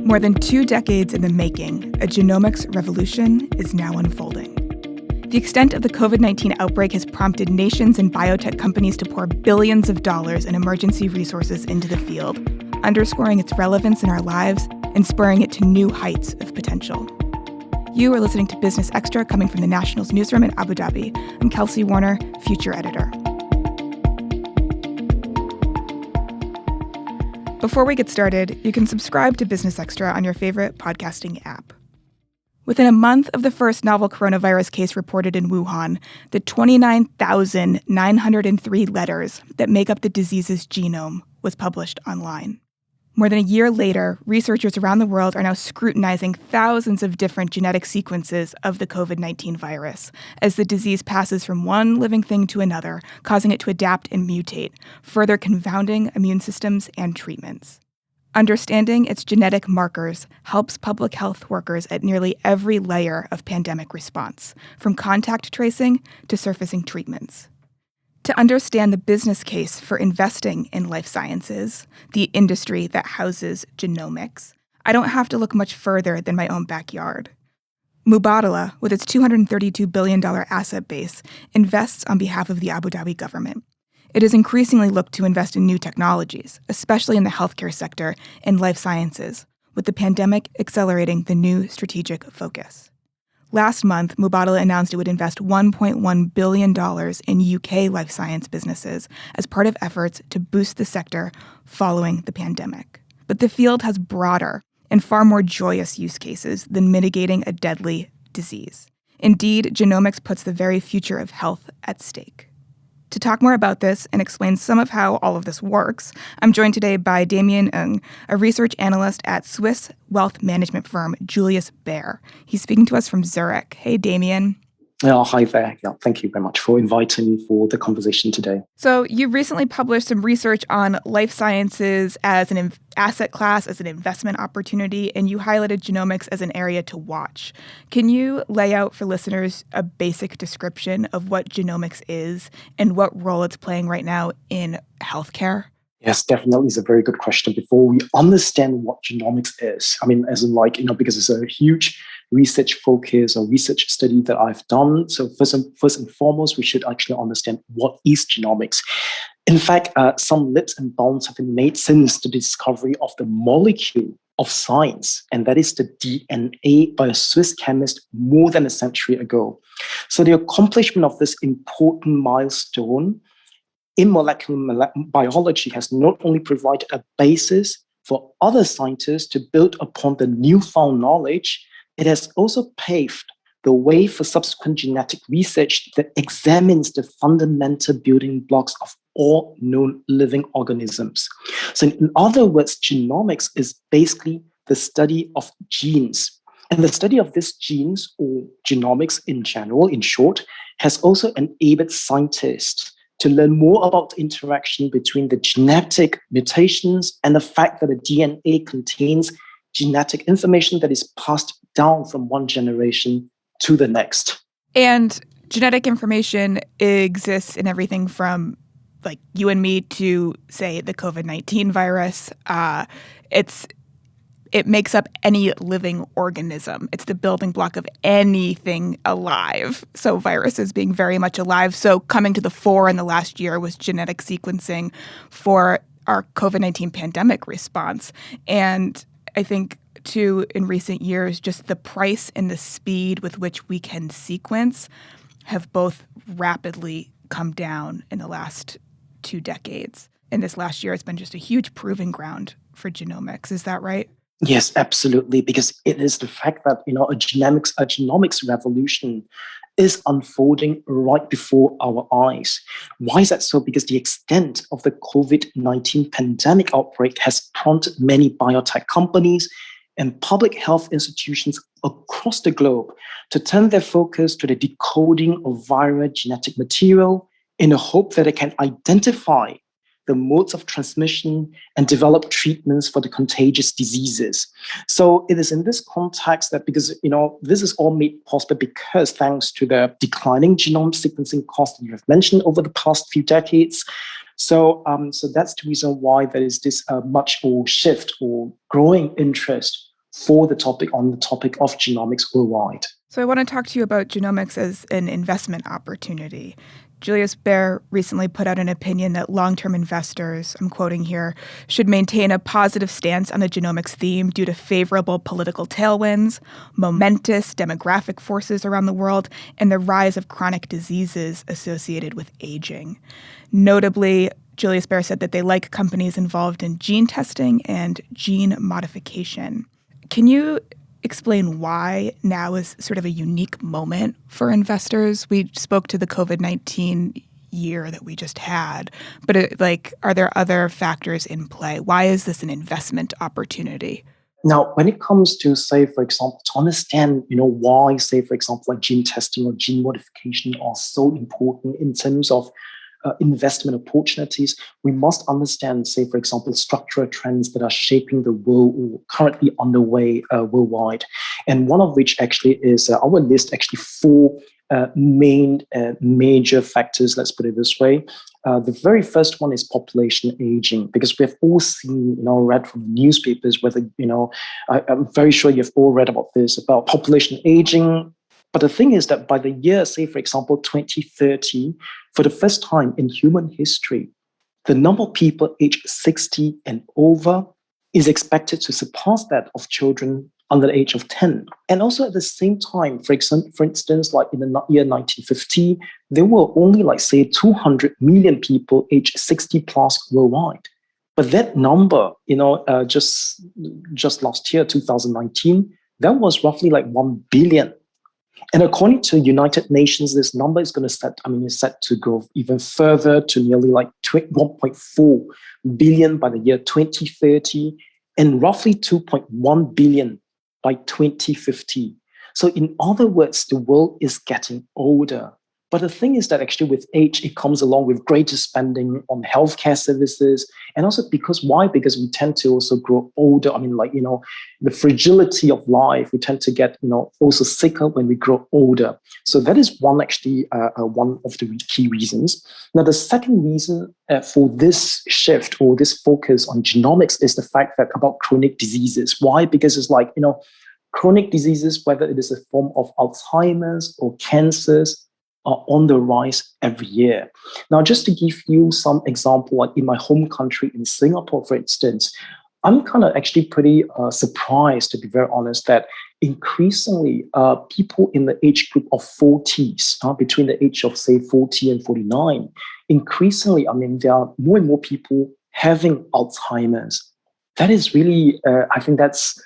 More than 2 decades in the making, a genomics revolution is now unfolding. The extent of the COVID-19 outbreak has prompted nations and biotech companies to pour billions of dollars in emergency resources into the field, underscoring its relevance in our lives and spurring it to new heights of potential. You are listening to Business Extra, coming from the Nationals newsroom in Abu Dhabi. I'm Kelsey Warner, Future Editor. Before we get started, you can subscribe to Business Extra on your favorite podcasting app. Within a month of the first novel coronavirus case reported in Wuhan, the 29,903 letters that make up the disease's genome was published online. More than a year later, researchers around the world are now scrutinizing thousands of different genetic sequences of the COVID-19 virus as the disease passes from one living thing to another, causing it to adapt and mutate, further confounding immune systems and treatments. Understanding its genetic markers helps public health workers at nearly every layer of pandemic response, from contact tracing to surfacing treatments. To understand the business case for investing in life sciences, the industry that houses genomics, I don't have to look much further than my own backyard. Mubadala, with its $232 billion asset base, invests on behalf of the Abu Dhabi government. It is increasingly looked to invest in new technologies, especially in the healthcare sector and life sciences, with the pandemic accelerating the new strategic focus. Last month, Mubadala announced it would invest $1.1 billion in UK life science businesses as part of efforts to boost the sector following the pandemic. But the field has broader and far more joyous use cases than mitigating a deadly disease. Indeed, genomics puts the very future of health at stake. To talk more about this and explain some of how all of this works, I'm joined today by Damien Ng, a research analyst at Swiss wealth management firm Julius Baer. He's speaking to us from Zurich. Hey, Damien. Oh, hi there. Yeah, thank you very much for inviting me for the conversation today. So you recently published some research on life sciences as an asset class, as an investment opportunity, and you highlighted genomics as an area to watch. Can you lay out for listeners a basic description of what genomics is and what role it's playing right now in healthcare? Yes, definitely is a very good question. Before we understand what genomics is, because it's a huge research focus or research study that I've done. So first and foremost, we should actually understand what is genomics. In fact, some leaps and bounds have been made since the discovery of the molecule of science, and that is the DNA by a Swiss chemist more than a century ago. So the accomplishment of this important milestone in molecular biology has not only provided a basis for other scientists to build upon the newfound knowledge, it has also paved the way for subsequent genetic research that examines the fundamental building blocks of all known living organisms. So in other words, genomics is basically the study of genes. And the study of these genes, or genomics in general, in short, has also enabled scientists to learn more about the interaction between the genetic mutations and the fact that the DNA contains genetic information that is passed down from one generation to the next. And genetic information exists in everything from like you and me to, say, the COVID-19 virus. It makes up any living organism. It's the building block of anything alive. So viruses being very much alive. So coming to the fore in the last year was genetic sequencing for our COVID-19 pandemic response. And I think, too, in recent years, just the price and the speed with which we can sequence have both rapidly come down in the last 2 decades. In this last year, it's been just a huge proving ground for genomics. Is that right? Yes, absolutely, because it is the fact that a genomics revolution is unfolding right before our eyes. Why is that so? Because the extent of the COVID-19 pandemic outbreak has prompted many biotech companies and public health institutions across the globe to turn their focus to the decoding of viral genetic material in the hope that it can identify the modes of transmission and develop treatments for the contagious diseases. So it is in this context that because, this is all made possible because thanks to the declining genome sequencing cost that you have mentioned over the past few decades. So that's the reason why there is this much or shift or growing interest for the topic of genomics worldwide. So I want to talk to you about genomics as an investment opportunity. Julius Baer recently put out an opinion that long-term investors, I'm quoting here, should maintain a positive stance on the genomics theme due to favorable political tailwinds, momentous demographic forces around the world, and the rise of chronic diseases associated with aging. Notably, Julius Baer said that they like companies involved in gene testing and gene modification. Can you explain why now is sort of a unique moment for investors? We spoke to the COVID-19 year that we just had, but are there other factors in play? Why is this an investment opportunity? Now, when it comes to, say, for example, to understand, why, say, for example, like gene testing or gene modification are so important in terms of investment opportunities, we must understand, say, for example, structural trends that are shaping the world or currently underway worldwide. And one of which actually is our list, actually four major factors, let's put it this way. The very first one is population aging, because we have all seen, read from the newspapers, whether, I'm very sure you've all read about this, about population aging. But the thing is that by the year, say, for example, 2030, for the first time in human history, the number of people aged 60 and over is expected to surpass that of children under the age of 10. And also at the same time, for instance, like in the year 1950, there were only, 200 million people aged 60 plus worldwide. But that number, just last year, 2019, that was roughly 1 billion. And according to United Nations, this number is going to is set to go even further to nearly 1.4 billion by the year 2030 and roughly 2.1 billion by 2050. So in other words, the world is getting older. But the thing is that actually with age, it comes along with greater spending on healthcare services. And also because we tend to also grow older. The fragility of life, we tend to get, also sicker when we grow older. So that is one of the key reasons. Now, the second reason for this shift or this focus on genomics is the fact that about chronic diseases. Why? Because it's chronic diseases, whether it is a form of Alzheimer's or cancers, are on the rise every year. Now, just to give you some example, like in my home country, in Singapore, for instance, I'm kind of actually pretty surprised, to be very honest, that increasingly people in the age group of 40s, between the age of, say, 40 and 49, increasingly, there are more and more people having Alzheimer's. That is really, I think that's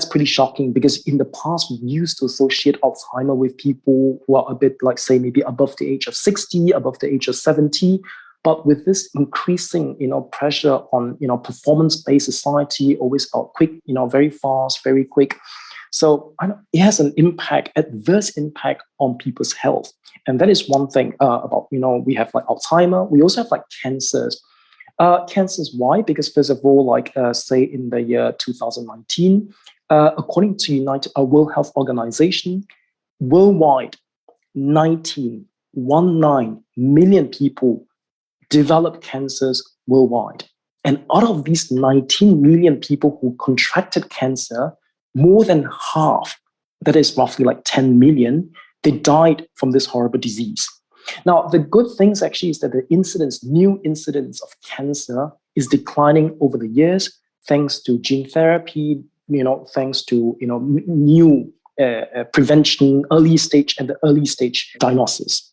pretty shocking, because in the past, we used to associate Alzheimer with people who are a bit say maybe above the age of 60, above the age of 70. But with this increasing, pressure on, performance-based society, always quick, very fast, very quick. So it has an adverse impact on people's health. And that is one thing about, we have Alzheimer. We also have cancers. Cancers, why? Because first of all, say in the year 2019, according to World Health Organization, worldwide, 19 million people developed cancers worldwide. And out of these 19 million people who contracted cancer, more than half, that is roughly 10 million, they died from this horrible disease. Now, the good things actually is that the new incidence of cancer is declining over the years, thanks to gene therapy, thanks to, new prevention, early stage diagnosis.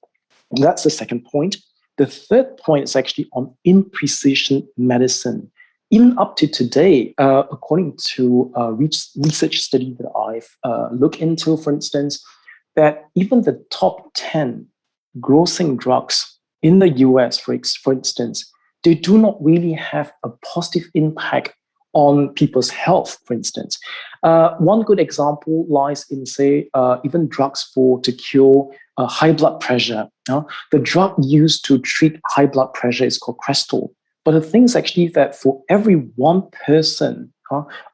And that's the second point. The third point is actually on imprecision medicine. Even up to today, according to a research study that I've looked into, for instance, that even the top 10 grossing drugs in the US, for instance, they do not really have a positive impact on people's health, for instance. One good example lies in, say, even drugs to cure high blood pressure. The drug used to treat high blood pressure is called Crestor. But the thing is actually that for every one person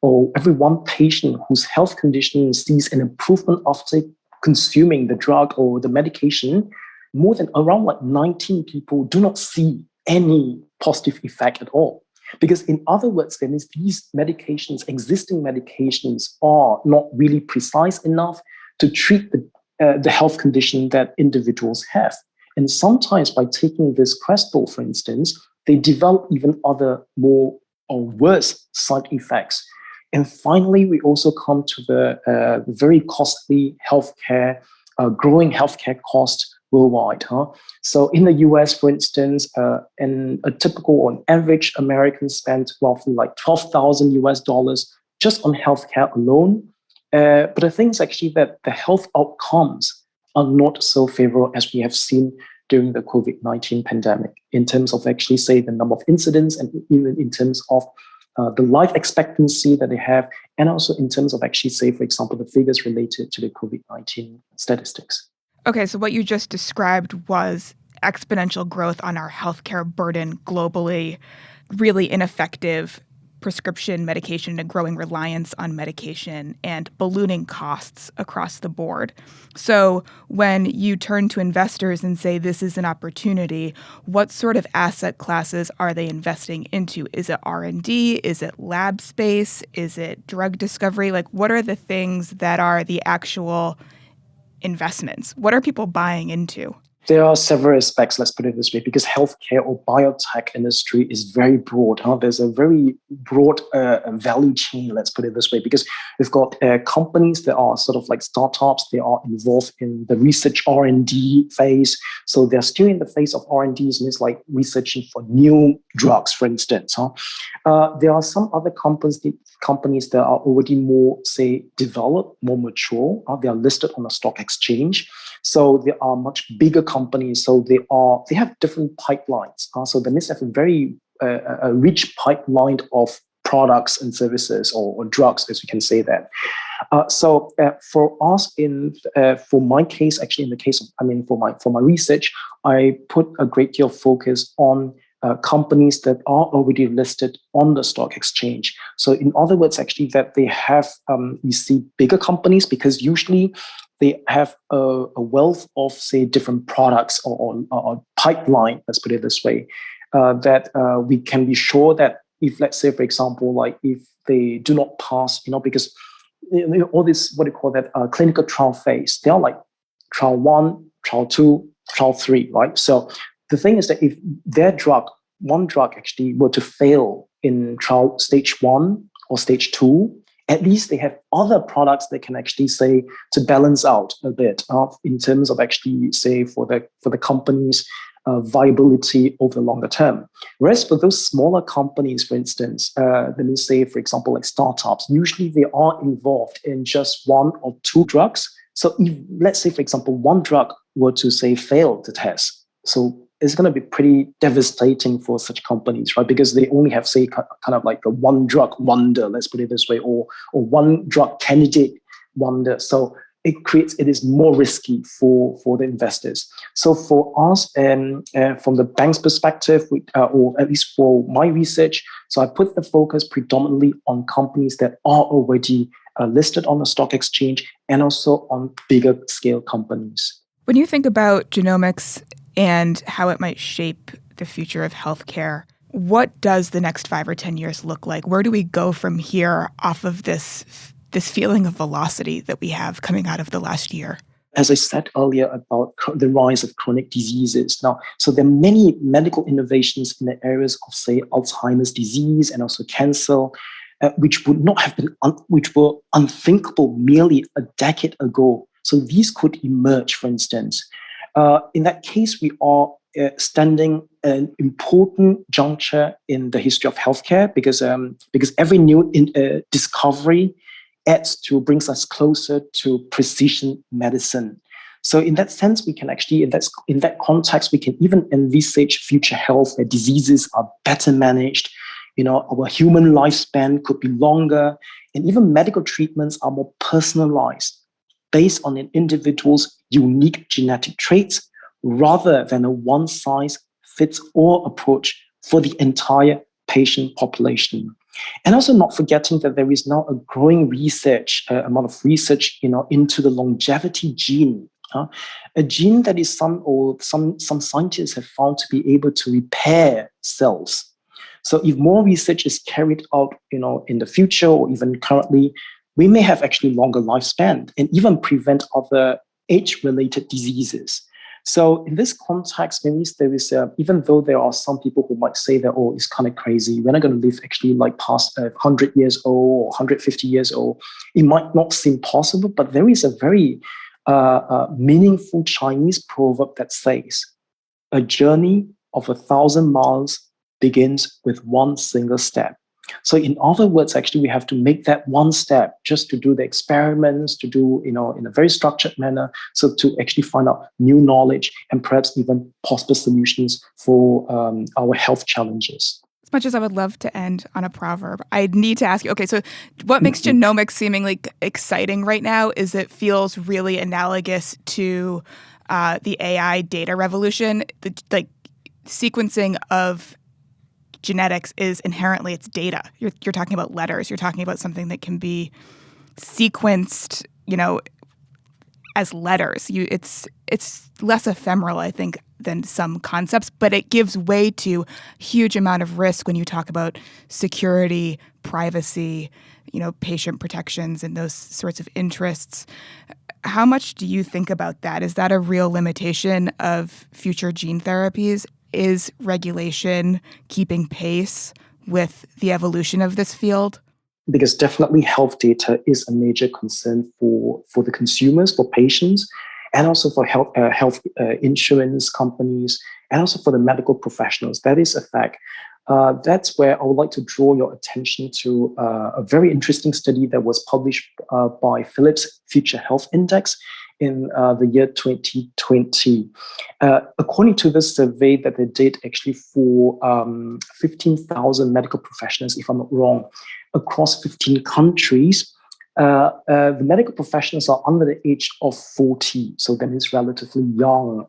or every one patient whose health condition sees an improvement after consuming the drug or the medication, more than around 19 people do not see any positive effect at all. Because in other words, that means these medications, existing medications, are not really precise enough to treat the health condition that individuals have. And sometimes by taking this Crestor, for instance, they develop even other more or worse side effects. And finally, we also come to the very costly healthcare, growing healthcare cost worldwide. So in the US, for instance, and a typical or an average American spent roughly like $12,000 just on healthcare alone. But the thing is actually that the health outcomes are not so favorable as we have seen during the COVID-19 pandemic in terms of actually, say, the number of incidents and even in terms of the life expectancy that they have, and also in terms of actually, say, for example, the figures related to the COVID-19 statistics. Okay, so what you just described was exponential growth on our healthcare burden globally, really ineffective prescription medication and a growing reliance on medication and ballooning costs across the board. So when you turn to investors and say this is an opportunity, what sort of asset classes are they investing into? Is it R&D? Is it lab space? Is it drug discovery? Like, what are the things that are the actual investments? What are people buying into? There are several aspects, let's put it this way, because healthcare or biotech industry is very broad. There's a very broad value chain, let's put it this way, because we've got companies that are sort of like startups. They are involved in the research R&D phase. So they're still in the phase of R&D, and it's like researching for new drugs, for instance. There are some other companies that are already more, say, developed, more mature. They are listed on a stock exchange. So they are much bigger companies. So they have different pipelines. So they must have a very rich pipeline of products and services or drugs, as we can say that. So for us, for my case, actually, in the case of, for my research, I put a great deal of focus on companies that are already listed on the stock exchange. So in other words, actually, that they have, you see bigger companies, because usually they have a wealth of, say, different products or pipeline, let's put it this way, that we can be sure that if, let's say, for example, like if they do not pass, because all this, what do you call that, clinical trial phase, they are like trial 1, trial 2, trial 3, right? So the thing is that if one drug actually were to fail in trial stage 1 or stage 2, at least they have other products that can actually say to balance out a bit in terms of actually, say, for the company's viability over the longer term. Whereas for those smaller companies, for instance, let me say, for example, like startups, usually they are involved in just 1 or 2 drugs. So if, let's say, for example, one drug were to, say, fail the test, so it's going to be pretty devastating for such companies, right? Because they only have, say, kind of like a one drug wonder, let's put it this way, or one drug candidate wonder. So it is more risky for the investors. So for us, from the bank's perspective, or at least for my research, so I put the focus predominantly on companies that are already listed on the stock exchange and also on bigger scale companies. When you think about genomics and how it might shape the future of healthcare, what does the next 5 or 10 years look like? Where do we go from here off of this feeling of velocity that we have coming out of the last year? As I said earlier about the rise of chronic diseases. Now, so there are many medical innovations in the areas of, say, Alzheimer's disease and also cancer, which would not have been, which were unthinkable merely a decade ago. So these could emerge, for instance. In that case, we are standing an important juncture in the history of healthcare because every new discovery brings us closer to precision medicine. So in that sense, we can actually, in that context, we can even envisage future health where diseases are better managed. Our human lifespan could be longer, and even medical treatments are more personalized, based on an individual's unique genetic traits rather than a one-size-fits-all approach for the entire patient population. And also not forgetting that there is now a growing amount of research into the longevity gene, a gene that is some scientists have found to be able to repair cells. So if more research is carried out, in the future or even currently, we may have actually longer lifespan and even prevent other age-related diseases. So in this context, maybe there is, even though there are some people who might say that, oh, it's kind of crazy, we're not going to live actually like past 100 years old or 150 years old. It might not seem possible, but there is a very meaningful Chinese proverb that says, a journey of 1,000 miles begins with one single step. So in other words, actually, we have to make that one step just to do the experiments, to do, in a very structured manner, so to actually find out new knowledge and perhaps even possible solutions for our health challenges. As much as I would love to end on a proverb, I need to ask you, okay, so what makes genomics seemingly exciting right now is it feels really analogous to the AI data revolution. The sequencing of genetics is inherently it's data. You're talking about letters. You're talking about something that can be sequenced, as letters. It's less ephemeral, I think, than some concepts, but it gives way to huge amount of risk when you talk about security, privacy, patient protections, and those sorts of interests. How much do you think about that? Is that a real limitation of future gene therapies? Is regulation keeping pace with the evolution of this field? Because definitely health data is a major concern for the consumers, for patients, and also for health insurance companies, and also for the medical professionals. That is a fact. That's where I would like to draw your attention to a very interesting study that was published by Philips Future Health Index in the year 2020. According to this survey that they did actually for 15,000 medical professionals, if I'm not wrong, across 15 countries, the medical professionals are under the age of 40, so that is relatively young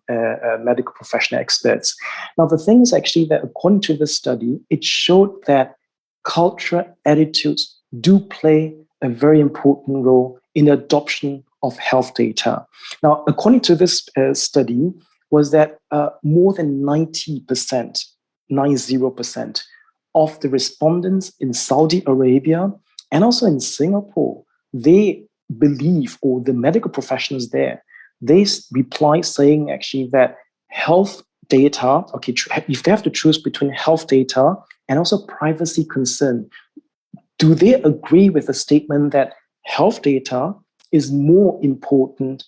medical professional experts. Now, the thing is actually that according to this study, it showed that cultural attitudes do play a very important role in the adoption of health data. Now, according to this study, was that more than 90% of the respondents in Saudi Arabia and also in Singapore, they believe, or the medical professionals there, they reply saying actually that health data, if they have to choose between health data and also privacy concern, do they agree with the statement that health data is more important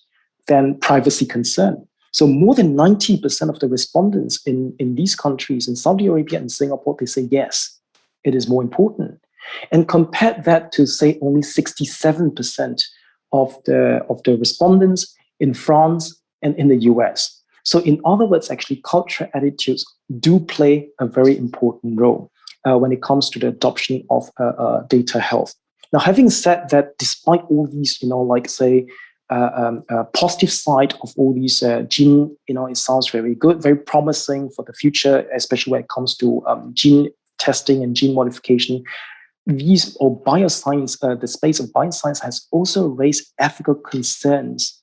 than privacy concern? So more than 90% of the respondents in these countries, in Saudi Arabia and Singapore, they say, yes, it is more important. And compare that to, say, only 67% of the respondents in France and in the US. So in other words, actually, cultural attitudes do play a very important role when it comes to the adoption of data health. Now, having said that, despite all these, positive side of all these gene, it sounds very good, very promising for the future, especially when it comes to gene testing and gene modification. Bioscience, the space of bioscience has also raised ethical concerns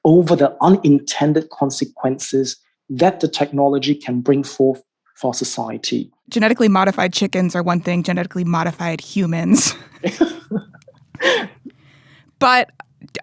over the unintended consequences that the technology can bring forth for society. Genetically modified chickens are one thing, genetically modified humans. But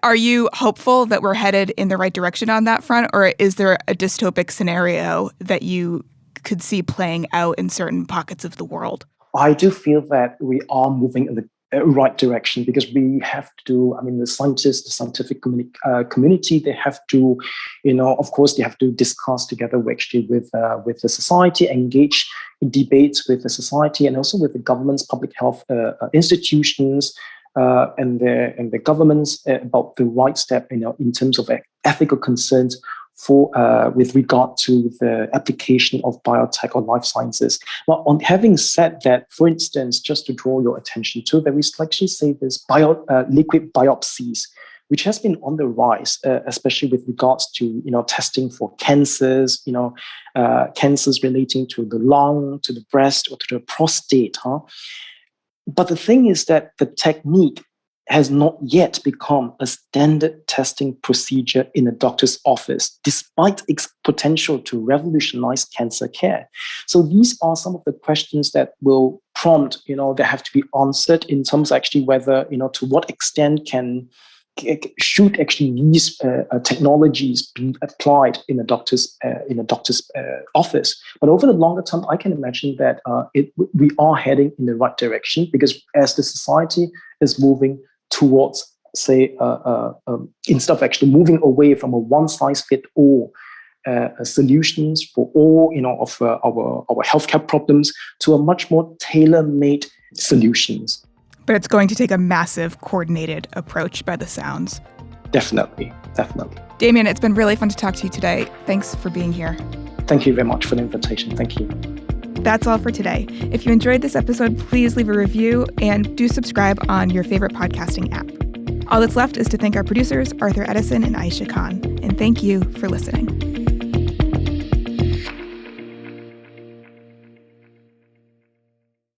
are you hopeful that we're headed in the right direction on that front, or is there a dystopic scenario that you could see playing out in certain pockets of the world? I do feel that we are moving in the right direction because we have to, the scientists, the scientific community, they have to, of course, they have to discuss together actually with the society, engage in debates with the society and also with the government's public health institutions and the governments about the right step, in terms of ethical concerns for with regard to the application of biotech or life sciences. Now, on having said that, for instance, just to draw your attention to, there is actually say this liquid biopsies, which has been on the rise, especially with regards to testing for cancers, cancers relating to the lung, to the breast, or to the prostate. But the thing is that the technique has not yet become a standard testing procedure in a doctor's office, despite its potential to revolutionize cancer care. So these are some of the questions that will prompt, that have to be answered in terms of actually whether, to what extent should actually these technologies be applied in a doctor's office. But over the longer term, I can imagine that we are heading in the right direction, because as the society is moving towards, say, instead of actually moving away from a one-size-fits-all solutions for all of our healthcare problems to a much more tailor-made solutions. But it's going to take a massive coordinated approach by the sounds. Definitely. Damien, it's been really fun to talk to you today. Thanks for being here. Thank you very much for the invitation. Thank you. That's all for today. If you enjoyed this episode, please leave a review and do subscribe on your favorite podcasting app. All that's left is to thank our producers, Arthur Edison and Aisha Khan. And thank you for listening.